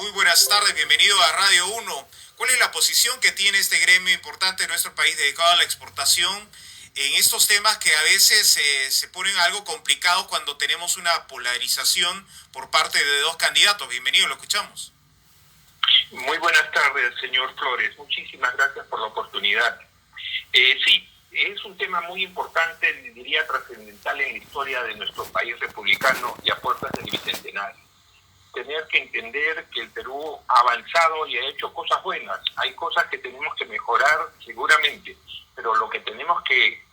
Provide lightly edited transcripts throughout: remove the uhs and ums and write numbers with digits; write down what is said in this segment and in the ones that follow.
Muy buenas tardes, bienvenido a Radio Uno. ¿Cuál es la posición que tiene este gremio importante de nuestro país dedicado a la exportación en estos temas que a veces se ponen algo complicados cuando tenemos una polarización por parte de dos candidatos? Bienvenido, lo escuchamos. Muy buenas tardes, señor Flores. Muchísimas gracias por la oportunidad. Sí, es un tema muy importante, diría trascendental en la historia de nuestro país republicano y a puertas del bicentenario. Tener que entender que el Perú ha avanzado y ha hecho cosas buenas. Hay cosas que tenemos que mejorar seguramente, pero lo que tenemos que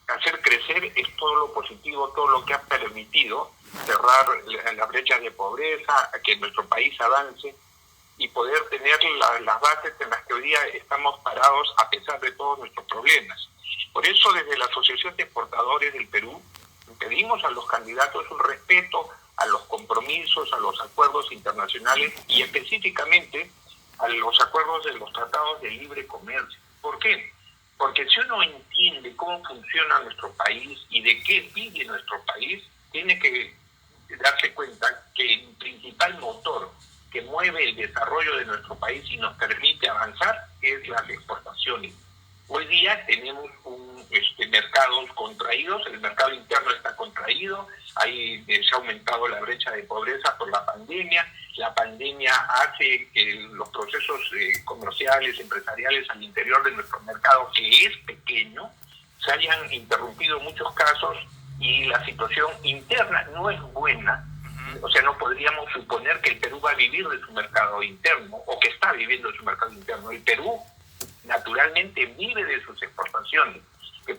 hacer crecer es todo lo positivo, todo lo que ha permitido cerrar las brechas de pobreza, que nuestro país avance y poder tener las bases en las que hoy día estamos parados a pesar de todos nuestros problemas. Por eso, desde la Asociación de Exportadores del Perú, pedimos a los candidatos un respeto a los compromisos, a los acuerdos internacionales y específicamente a los acuerdos de los tratados de libre comercio. ¿Por qué? Porque si uno entiende cómo funciona nuestro país y de qué vive nuestro país, tiene que darse cuenta que el principal motor que mueve el desarrollo de nuestro país y nos permite avanzar es las exportaciones. Hoy día tenemos mercados contraídos, el mercado interno está contraído, se ha aumentado la brecha de pobreza por la pandemia hace que los procesos comerciales, empresariales al interior de nuestro mercado, que es pequeño, se hayan interrumpido en muchos casos y la situación interna no es buena. O sea, no podríamos suponer que el Perú va a vivir de su mercado interno o que está viviendo de su mercado interno. El Perú naturalmente vive de sus exportaciones, que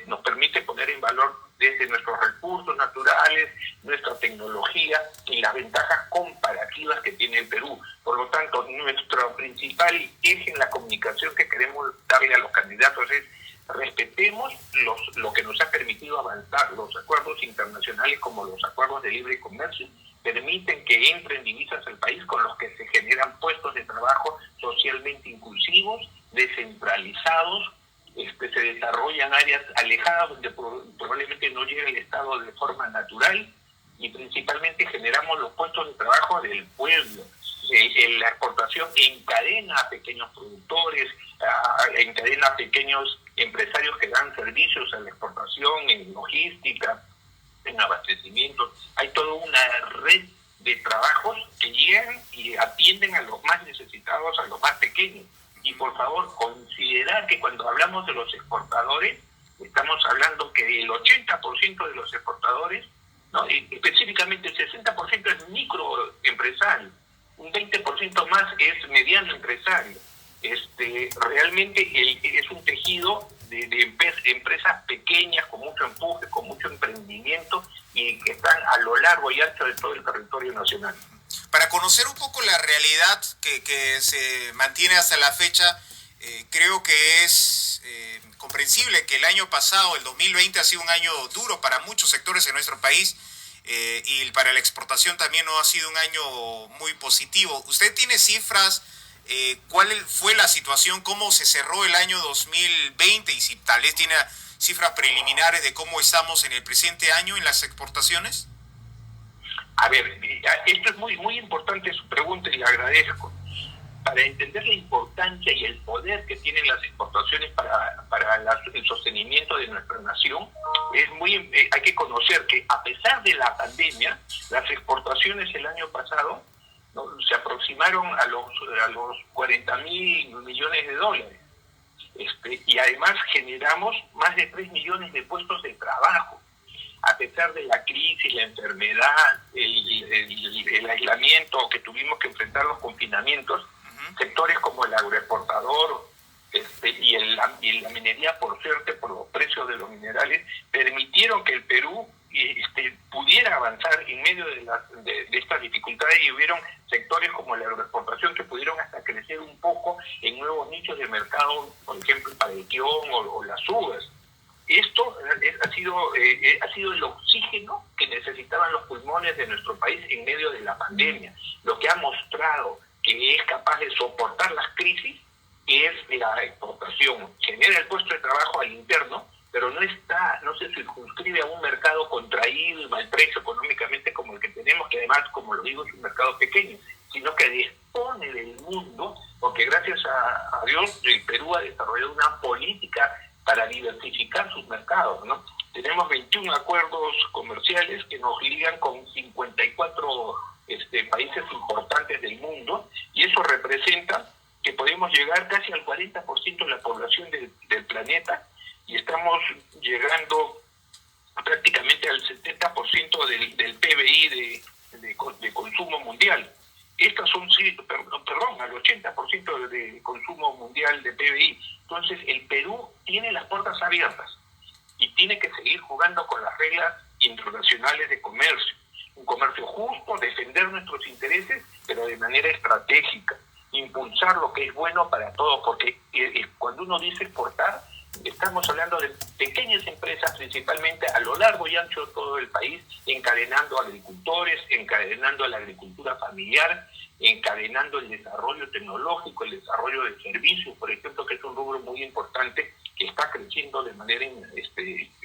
nos permite poner en valor desde nuestros recursos naturales, nuestra tecnología y las ventajas comparativas que tiene el Perú. Por lo tanto, nuestro principal eje en la comunicación que queremos darle a los candidatos es: respetemos lo que nos ha permitido avanzar. Los acuerdos internacionales, como los acuerdos de libre comercio, permiten que entren divisas al país, con los que se generan puestos de trabajo socialmente inclusivos, descentralizados, se desarrollan áreas alejadas donde probablemente no llega el Estado de forma natural, y principalmente generamos los puestos de trabajo del pueblo. La exportación encadena a pequeños productores, encadena a pequeños empresarios que dan servicios a la exportación, en logística, en abastecimiento. Hay toda una red de trabajos que llegan y atienden a los más necesitados, a los más pequeños. Y por favor, considerar que cuando hablamos de los exportadores, estamos hablando que el 80% de los exportadores, ¿no? Y específicamente el 60% es microempresario, un 20% más es mediano empresario. Realmente es un tejido de empresas pequeñas, con mucho empuje, con mucho emprendimiento, y que están a lo largo y ancho de todo el territorio nacional. Para conocer un poco la realidad que se mantiene hasta la fecha, creo que es comprensible que el año pasado, el 2020, ha sido un año duro para muchos sectores en nuestro país, y para la exportación también no ha sido un año muy positivo. ¿Usted tiene cifras? ¿Cuál fue la situación? ¿Cómo se cerró el año 2020? Y si tal vez tiene cifras preliminares de cómo estamos en el presente año en las exportaciones. A ver, esto es muy importante su pregunta y le agradezco. Para entender la importancia y el poder que tienen las exportaciones para el sostenimiento de nuestra nación, hay que conocer que a pesar de la pandemia, las exportaciones el año pasado, ¿no?, se aproximaron a los 40.000 millones de dólares. Y además generamos más de 3 millones de puestos de trabajo. A pesar de la crisis, la enfermedad, el aislamiento que tuvimos que enfrentar, los confinamientos, sectores como el agroexportador y la minería, por suerte, por los precios de los minerales, permitieron que el Perú pudiera avanzar en medio de estas dificultades, y hubieron sectores como la agroexportación que pudieron hasta crecer un poco en nuevos nichos de mercado, por ejemplo, para el tión o las uvas. Esto ha sido el oxígeno que necesitaban los pulmones de nuestro país en medio de la pandemia. Lo que ha mostrado que es capaz de soportar las crisis es la exportación. Genera el puesto de trabajo al interno, pero no se circunscribe a un mercado contraído y maltrecho económicamente como el que tenemos, que además, como lo digo, es un mercado pequeño, sino que porque gracias a Dios el Perú ha desarrollado una política para diversificar sus mercados, ¿no? Tenemos 21 acuerdos comerciales que nos ligan con 54 países importantes del mundo, y eso representa que podemos llegar casi al 40% de la población del planeta, y estamos llegando prácticamente al 70% del PBI de consumo mundial. Estas son, al 80% de consumo mundial de PBI. Entonces, el Perú tiene las puertas abiertas y tiene que seguir jugando con las reglas internacionales de comercio. Un comercio justo, defender nuestros intereses, pero de manera estratégica. Impulsar lo que es bueno para todos, porque cuando uno dice exportar, estamos hablando de pequeñas empresas, principalmente a lo largo y ancho de todo el país, encadenando a agricultores, encadenando a la agricultura familiar, encadenando el desarrollo tecnológico, el desarrollo de servicios, por ejemplo, que es un rubro muy importante que está creciendo de manera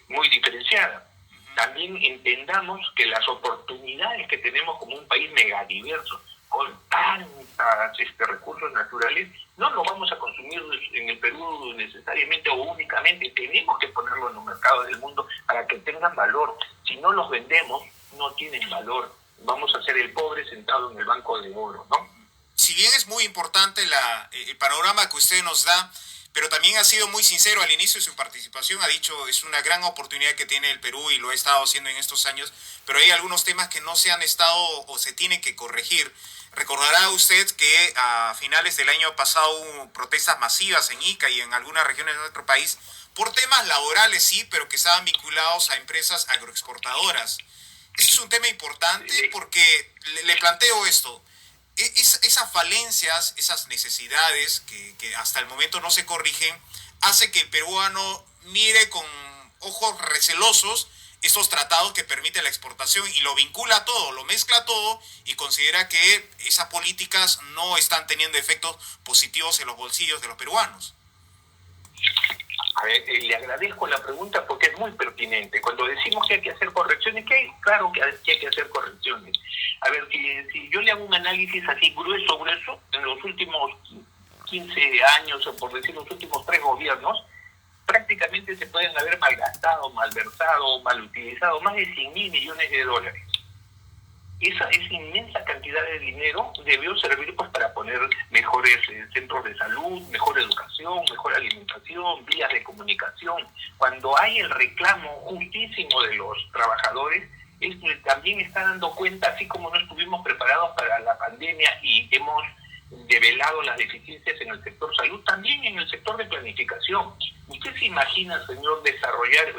muy diferenciada. También entendamos que las oportunidades que tenemos como un país megadiverso, con tantos recursos naturales, no los vamos a consumir en el Perú necesariamente o únicamente. Tenemos que ponerlos en los mercados del mundo para que tengan valor. Si no los vendemos, no tienen valor. Vamos a ser el pobre sentado en el banco de oro, ¿no? Si bien es muy importante el panorama que usted nos da, pero también ha sido muy sincero al inicio de su participación, ha dicho es una gran oportunidad que tiene el Perú y lo ha estado haciendo en estos años, pero hay algunos temas que no se han estado o se tienen que corregir. Recordará usted que a finales del año pasado hubo protestas masivas en Ica y en algunas regiones de nuestro país por temas laborales, sí, pero que estaban vinculados a empresas agroexportadoras. Ese es un tema importante porque le planteo esto. Esas falencias, esas necesidades que hasta el momento no se corrigen, hace que el peruano mire con ojos recelosos estos tratados que permiten la exportación y lo vincula todo, lo mezcla todo y considera que esas políticas no están teniendo efectos positivos en los bolsillos de los peruanos. A ver, le agradezco la pregunta porque es muy pertinente. Cuando decimos que hay que hacer correcciones, claro que hay que hacer correcciones. A ver, si yo le hago un análisis así grueso, en los últimos 15 años, o por decir los últimos 3 gobiernos, prácticamente se pueden haber malgastado, malversado, malutilizado más de 100.000 millones de dólares. Esa inmensa cantidad de dinero debió servir pues para poner mejores centros de salud, mejor educación, mejor alimentación, vías de comunicación. Cuando hay el reclamo justísimo de los trabajadores, también está dando cuenta, así como no estuvimos preparados para la pandemia y hemos develado las deficiencias en el sector salud, también en el sector de planificación. ¿Usted se imagina, señor, desarrollar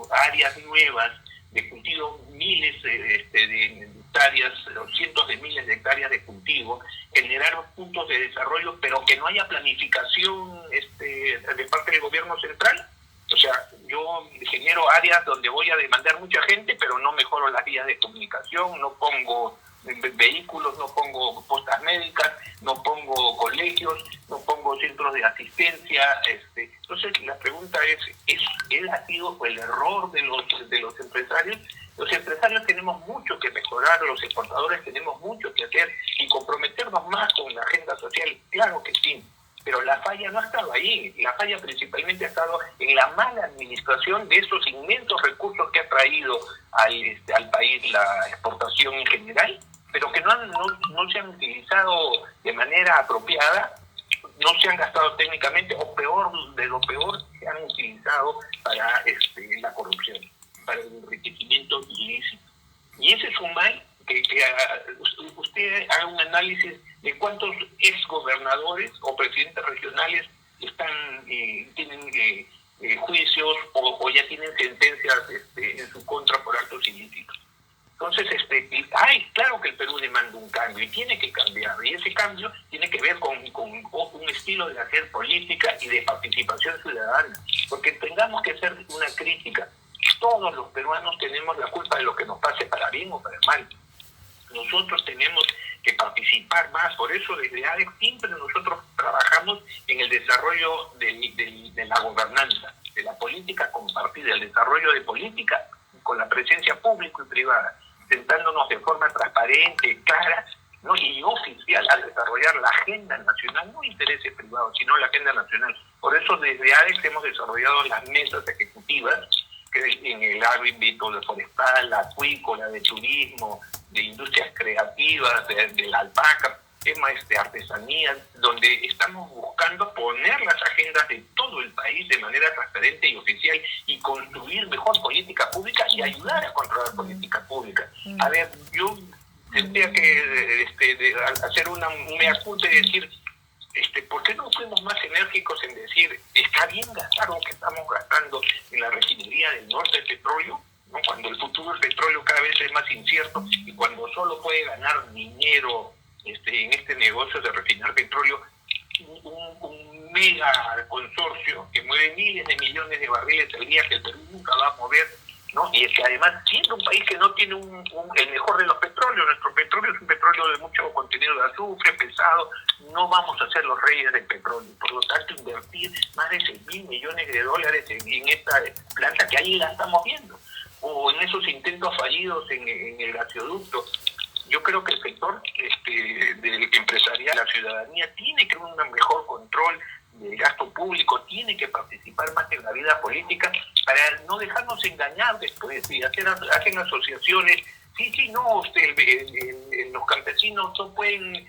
áreas nuevas de cultivo, miles de hectáreas, cientos de miles de hectáreas de cultivo, generar puntos de desarrollo, pero que no haya planificación de parte del gobierno central? O sea, yo genero áreas donde voy a demandar mucha gente, pero no mejoro las vías de comunicación, no pongo vehículos, no pongo postas médicas, no pongo colegios, no pongo centros de asistencia. Entonces la pregunta ¿él ha sido el error de los empresarios? Los empresarios tenemos mucho que mejorar, los exportadores tenemos mucho que hacer y comprometernos más con la agenda social, claro que sí. Pero la falla no ha estado ahí, la falla principalmente ha estado en la mala administración de esos inmensos recursos que ha traído al país la exportación en general, pero que no se han utilizado de manera apropiada, no se han gastado técnicamente, o peor de lo peor, se han utilizado para la corrupción, para el enriquecimiento ilícito. Y ese es un mal que usted haga un análisis de cuántos exgobernadores o presidentes regionales tienen juicios o ya tienen sentencias en su contra por actos ilícitos. Entonces, claro que el Perú demanda un cambio y tiene que cambiar, y ese cambio tiene que ver con un estilo de hacer política y de participación ciudadana, porque tengamos que hacer una crítica. Todos los peruanos tenemos la culpa de lo que nos pase, para bien o para mal. Nosotros tenemos que participar más, por eso desde ADEC siempre nosotros trabajamos en el desarrollo de la gobernanza, de la política compartida, el desarrollo de política con la presencia pública y privada, sentándonos de forma transparente, clara, ¿no? Y oficial a desarrollar la agenda nacional, no intereses privados, sino la agenda nacional. Por eso desde ADEX hemos desarrollado las mesas ejecutivas que en el ámbito de forestal, acuícola, de turismo, de industrias creativas, de la alpaca, temas de artesanías, donde estamos buscando poner las agendas de todo el país de manera transparente y oficial y construir mejor política pública y ayudar a controlar política pública. A ver, yo tendría que hacer un mea culpa y decir, ¿por qué no fuimos más enérgicos en decir, está bien gastar lo que estamos gastando en la refinería del norte de petróleo, ¿no? Cuando el futuro del petróleo cada vez es más incierto y cuando solo puede ganar dinero en este negocio de refinar petróleo un mega consorcio que mueve miles de millones de barriles al día que el Perú nunca va a mover, ¿no? Y es que además, siendo un país que no tiene el mejor de los petróleos, nuestro petróleo es un petróleo de mucho contenido de azufre, pesado, no vamos a ser los reyes del petróleo. Por lo tanto, invertir más de 6.000 millones de dólares en esta planta que ahí la estamos viendo, o en esos intentos fallidos en el gasoducto. Yo creo que el sector del empresarial, la ciudadanía, tiene que tener un mejor control del gasto público, tiene que participar más en la vida política para no dejarnos engañar después y hacen asociaciones. Sí, no, los campesinos no pueden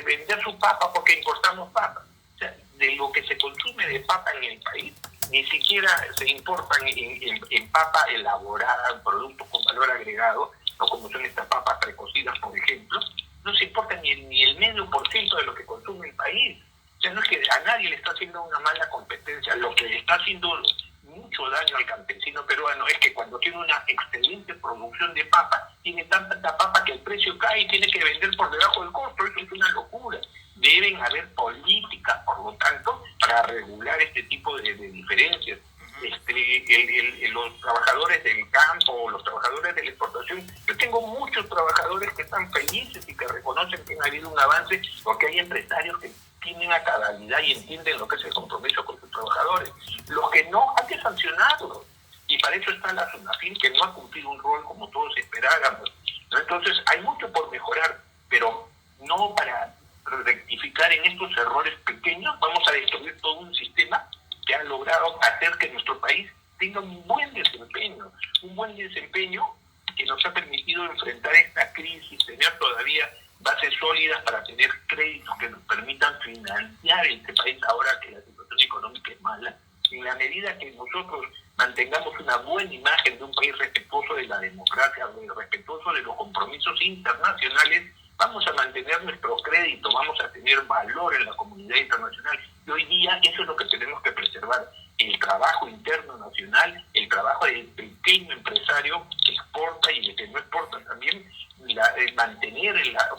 vender su papa porque importamos papa. O sea, de lo que se consume de papa en el país, ni siquiera se importan en papa elaborada, en productos con valor agregado, no como son estas papas precocidas, por ejemplo, no se importa ni el 0,5% de lo que consume el país. O sea, no es que a nadie le está haciendo una mala competencia. Lo que le está haciendo mucho daño al campesino peruano es que cuando tiene una excelente producción de papa, tiene tanta papa que el precio cae y tiene que vender por debajo del costo. Eso es una locura. Deben haber políticas, por lo tanto, para regular este tipo de diferencias. Los trabajadores del campo o los trabajadores de la exportación, yo tengo muchos trabajadores que están felices y que reconocen que ha habido un avance porque hay empresarios que tienen a cabalidad y entienden lo que es el compromiso con sus trabajadores. Los que no, hay que sancionarlos. Y para eso está la SUNAFIL, que no ha cumplido un rol como todos esperábamos, ¿no? Entonces, hay mucho por mejorar, pero no para rectificar en estos errores pequeños. Vamos a destruir todo un sistema que ha logrado hacer que nuestro país tenga un buen desempeño que nos ha permitido enfrentar esta crisis, tener todavía bases sólidas para tener créditos que nos permitan financiar este país ahora que la situación económica es mala. En la medida que nosotros mantengamos una buena imagen de un país respetuoso de la democracia, respetuoso de los compromisos internacionales, vamos a mantener nuestro crédito, vamos a tener valor en la comunidad internacional. Y hoy día eso es lo que tenemos que preservar, el trabajo interno nacional, el trabajo del pequeño empresario que exporta y el que no exporta también, mantener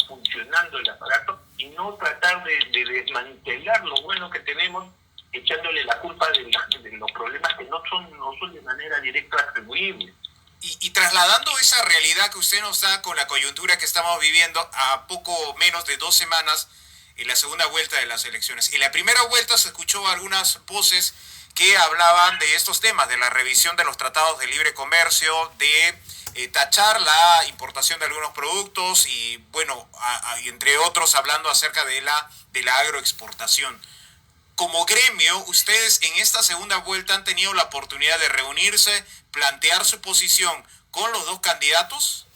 funcionando el aparato y no tratar de desmantelar lo bueno que tenemos, echándole la culpa de los problemas que no son de manera directa atribuibles. Y trasladando esa realidad que usted nos da con la coyuntura que estamos viviendo a poco menos de 2 semanas en la segunda vuelta de las elecciones. En la primera vuelta se escuchó algunas voces que hablaban de estos temas, de la revisión de los tratados de libre comercio, de tachar la importación de algunos productos y, bueno, entre otros hablando acerca de la agroexportación. Como gremio, ustedes en esta segunda vuelta han tenido la oportunidad de reunirse, plantear su posición con los dos candidatos.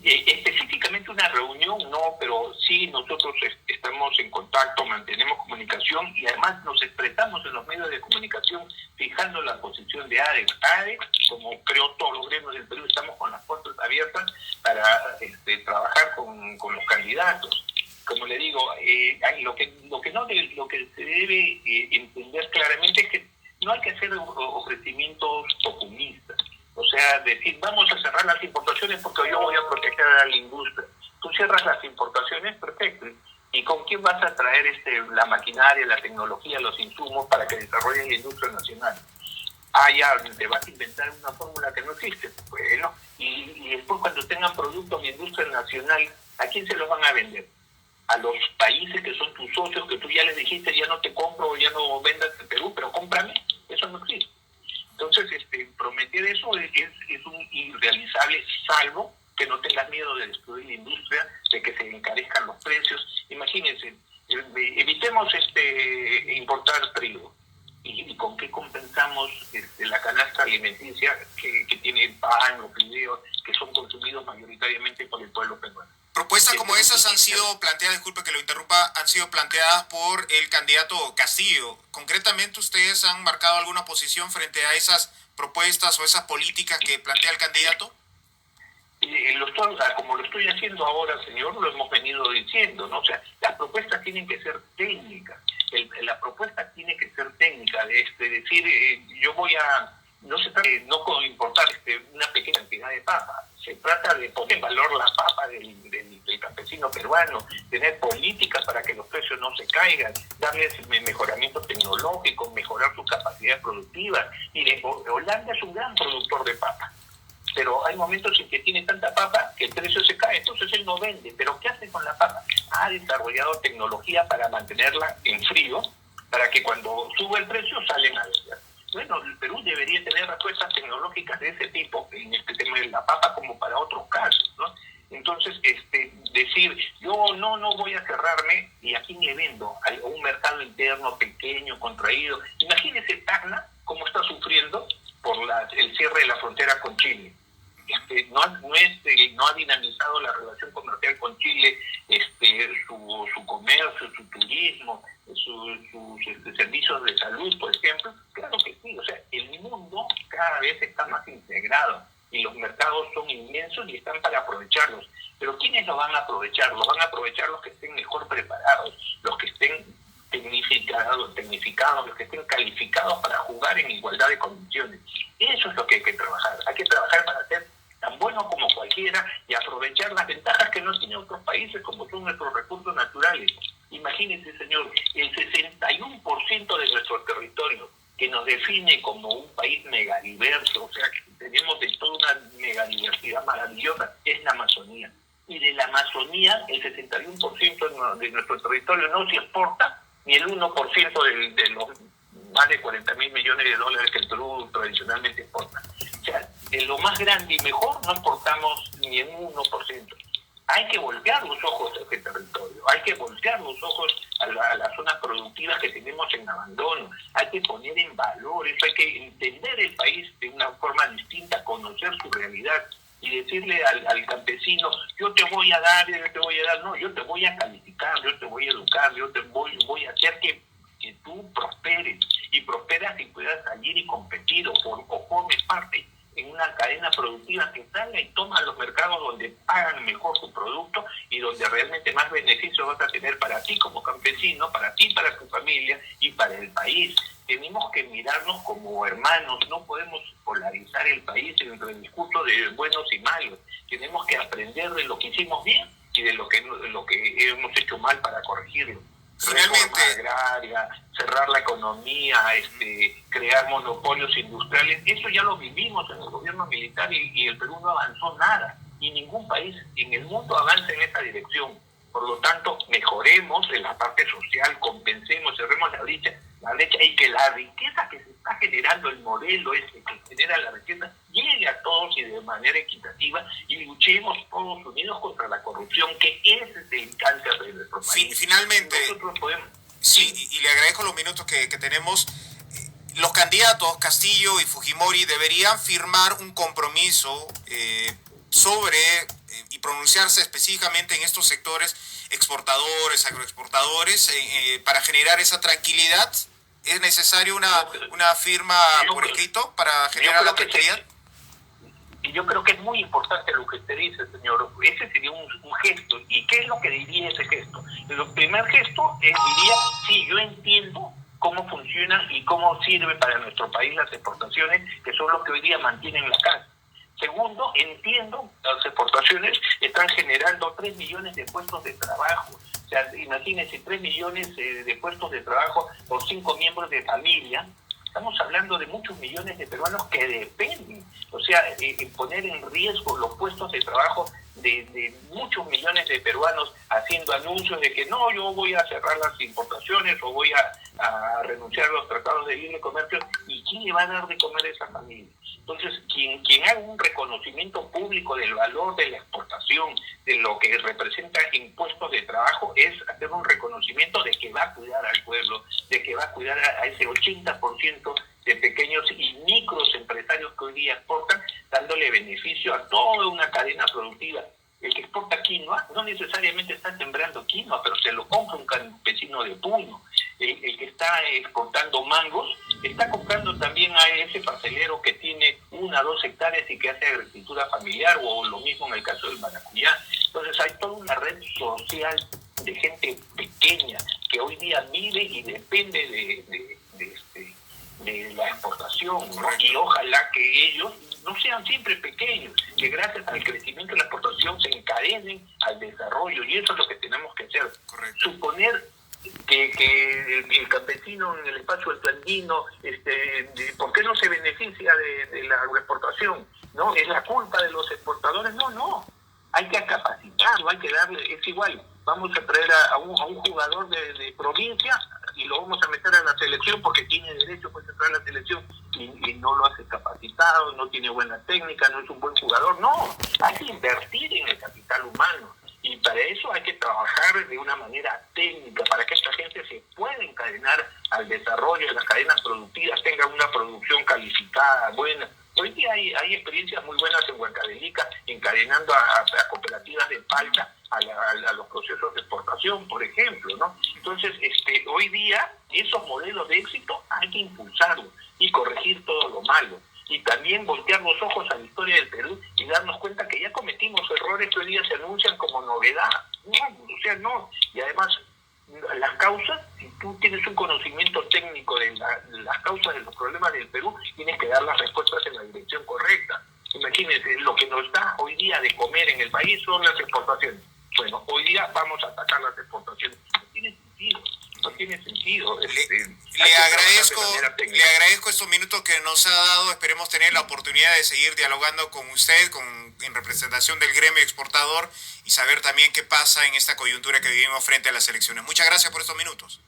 Específicamente una reunión no, pero sí nosotros estamos en contacto, mantenemos comunicación y además nos expresamos en los medios de comunicación fijando la posición de ADEX. ADEX, como creo todos los gremios del Perú, estamos con las puertas abiertas para trabajar con los candidatos. Como le digo, lo que se debe entender claramente es que no hay que hacer ofrecimientos populistas. O sea, decir, vamos a cerrar las importaciones porque yo voy a proteger a la industria. Tú cierras las importaciones, perfecto. ¿Y con quién vas a traer la maquinaria, la tecnología, los insumos para que desarrollen la industria nacional? Ya te vas a inventar una fórmula que no existe. Bueno, y después cuando tengan productos de industria nacional, ¿a quién se los van a vender? A los países que son tus socios, que tú ya les dijiste, ya no te compro, ya no vendas en Perú, pero cómprame. Eso no existe. Entonces, prometer eso es un irrealizable, salvo que no tengas miedo de destruir la industria, de que se encarezcan los precios. Imagínense, evitemos importar trigo. ¿Y con qué compensamos la canasta alimenticia que tiene el pan, los fideos, que son consumidos mayoritariamente por el pueblo peruano? Propuestas como esas han sido planteadas, disculpe que lo interrumpa, han sido planteadas por el candidato Castillo. Concretamente, ¿ustedes han marcado alguna posición frente a esas propuestas o esas políticas que plantea el candidato? Como lo estoy haciendo ahora, señor, lo hemos venido diciendo, ¿no? O sea, las propuestas tienen que ser técnicas. La propuesta tiene que ser técnica, decir, yo voy a... No se trata de no importar una pequeña cantidad de papa, se trata de poner en valor la papa del campesino peruano, tener políticas para que los precios no se caigan, darles mejoramiento tecnológico, mejorar sus capacidades productivas. Mire, Holanda es un gran productor de papa, pero hay momentos en que tiene tanta papa que el precio se cae, entonces él no vende. ¿Pero qué hace con la papa? Ha desarrollado tecnología para mantenerla en frío, para que cuando sube el precio salen a vender. Bueno, el Perú debería tener respuestas tecnológicas de ese tipo, en este tema de la papa como para otros casos, ¿no? Entonces, decir, yo no voy a cerrarme y aquí me vendo a un mercado interno pequeño, contraído. Imagínese Tacna, cómo está sufriendo por el cierre de la frontera con Chile. No ha dinamizado la relación comercial con Chile, su comercio, su turismo, sus servicios de salud, por ejemplo. Claro que sí, o sea, el mundo cada vez está más integrado y los mercados son inmensos y están para aprovecharlos. Pero ¿quiénes lo van a aprovechar? Los van a aprovechar los que estén mejor preparados, los que estén tecnificados, los que estén calificados para jugar en igualdad de condiciones. Eso es lo que hay que trabajar. Hay que trabajar para ser tan bueno como cualquiera y aprovechar las ventajas que no tienen otros países, como son nuestros recursos naturales. Imagínense, señor, el 61% de nuestro territorio, que nos define como un país megadiverso, o sea, que tenemos de toda una megadiversidad maravillosa, es la Amazonía. Y de la Amazonía, el 61% de nuestro territorio no se exporta, ni el 1% de los más de 40.000 millones de dólares que el Perú tradicionalmente exporta. O sea, de lo más grande y mejor no exportamos ni en un 1%. Hay que voltear los ojos a este territorio, hay que voltear los ojos a las zonas productivas que tenemos en abandono, hay que poner en valor eso, hay que entender el país de una forma distinta, conocer su realidad y decirle al campesino, yo te voy a dar, no, yo te voy a calificar, yo te voy a educar, yo te voy a hacer que tú prosperes, y prosperas y puedas salir y competir o formes parte en una cadena productiva que salga y toma los mercados donde pagan mejor su producto y donde realmente más beneficios vas a tener para ti como campesino, para ti, para tu familia y para el país. Tenemos que mirarnos como hermanos, no podemos polarizar el país entre el discurso de buenos y malos. Tenemos que aprender de lo que hicimos bien y de lo que hemos hecho mal para corregirlo. Reforma agraria, cerrar la economía, crear monopolios industriales, eso ya lo vivimos en el gobierno militar y el Perú no avanzó nada, y ningún país en el mundo avanza en esa dirección. Por lo tanto, mejoremos en la parte social, compensemos, cerremos la brecha, y que la riqueza que se está generando, el modelo que genera la riqueza, llegue a todos y de manera equitativa, y luchemos todos unidos contra la corrupción, que es el cáncer de nuestro país. Finalmente, nosotros podemos... Sí, y le agradezco los minutos que tenemos. Los candidatos Castillo y Fujimori deberían firmar un compromiso sobre y pronunciarse específicamente en estos sectores exportadores, agroexportadores, para generar esa tranquilidad. ¿Es necesario una firma por escrito para generar la tranquilidad? Y yo creo que es muy importante lo que usted dice, señor. Ese sería un gesto. ¿Y qué es lo que diría ese gesto? El primer gesto diría, sí, yo entiendo cómo funciona y cómo sirve para nuestro país las exportaciones, que son los que hoy día mantienen la casa. Segundo, entiendo las exportaciones están generando 3 millones de puestos de trabajo. O sea, imagínense, 3 millones de puestos de trabajo por 5 miembros de familia. Estamos hablando de muchos millones de peruanos que dependen, o sea, poner en riesgo los puestos de trabajo de muchos millones de peruanos haciendo anuncios de que no, yo voy a cerrar las importaciones o voy a renunciar a los tratados de libre comercio. ¿Y quién le va a dar de comer a esa familia? Entonces, quien haga un reconocimiento público del valor de la exportación, de lo que representa en puestos de trabajo, es hacer un reconocimiento de que va a cuidar al pueblo, de que va a cuidar a ese 80% de pequeños y micros empresarios que hoy día exportan, dándole beneficio a toda una cadena productiva. El que exporta quinoa no necesariamente está sembrando quinoa, pero se lo compra un campesino de Puno. El que está exportando mangos está comprando también a ese parcelero que tiene 1 a 2 hectáreas y que hace agricultura familiar, o lo mismo en el caso del maracuyá. Entonces hay toda una red social de gente pequeña que hoy día vive y depende de la exportación, ¿no? Y ojalá que ellos no sean siempre pequeños, que gracias al crecimiento de la exportación se encadenen al desarrollo, y eso es lo que tenemos que hacer. Correcto. Suponer que el campesino en el espacio andino, ¿por qué no se beneficia de la agroexportación? ¿No? ¿Es la culpa de los exportadores? No. Hay que capacitarlo, hay que darle, es igual, vamos a traer a un jugador de provincia y lo vamos a meter a la selección porque tiene derecho pues, a entrar a la selección y no lo hace capacitado, no tiene buena técnica, no es un buen jugador. No, hay que invertir en el capital humano. Y para eso hay que trabajar de una manera técnica, para que esta gente se pueda encadenar al desarrollo de las cadenas productivas, tenga una producción calificada, buena. Hoy día hay experiencias muy buenas en Huancavelica, encadenando a cooperativas de palta a los procesos de exportación, por ejemplo, ¿no? Entonces, hoy día esos modelos de éxito hay que impulsarlos y corregir todo lo malo. Y también voltear los ojos a la historia del Perú y darnos cuenta que ya cometimos errores que hoy día se anuncian como novedad. No. Y además, las causas, si tú tienes un conocimiento técnico de las causas de los problemas del Perú, tienes que dar las respuestas en la dirección correcta. Imagínense, lo que nos da hoy día de comer en el país son las exportaciones. Bueno, hoy día vamos a atacar las exportaciones. No tiene sentido. Le agradezco estos minutos que nos ha dado. Esperemos tener la oportunidad de seguir dialogando con usted, en representación del gremio exportador, y saber también qué pasa en esta coyuntura que vivimos frente a las elecciones. Muchas gracias por estos minutos.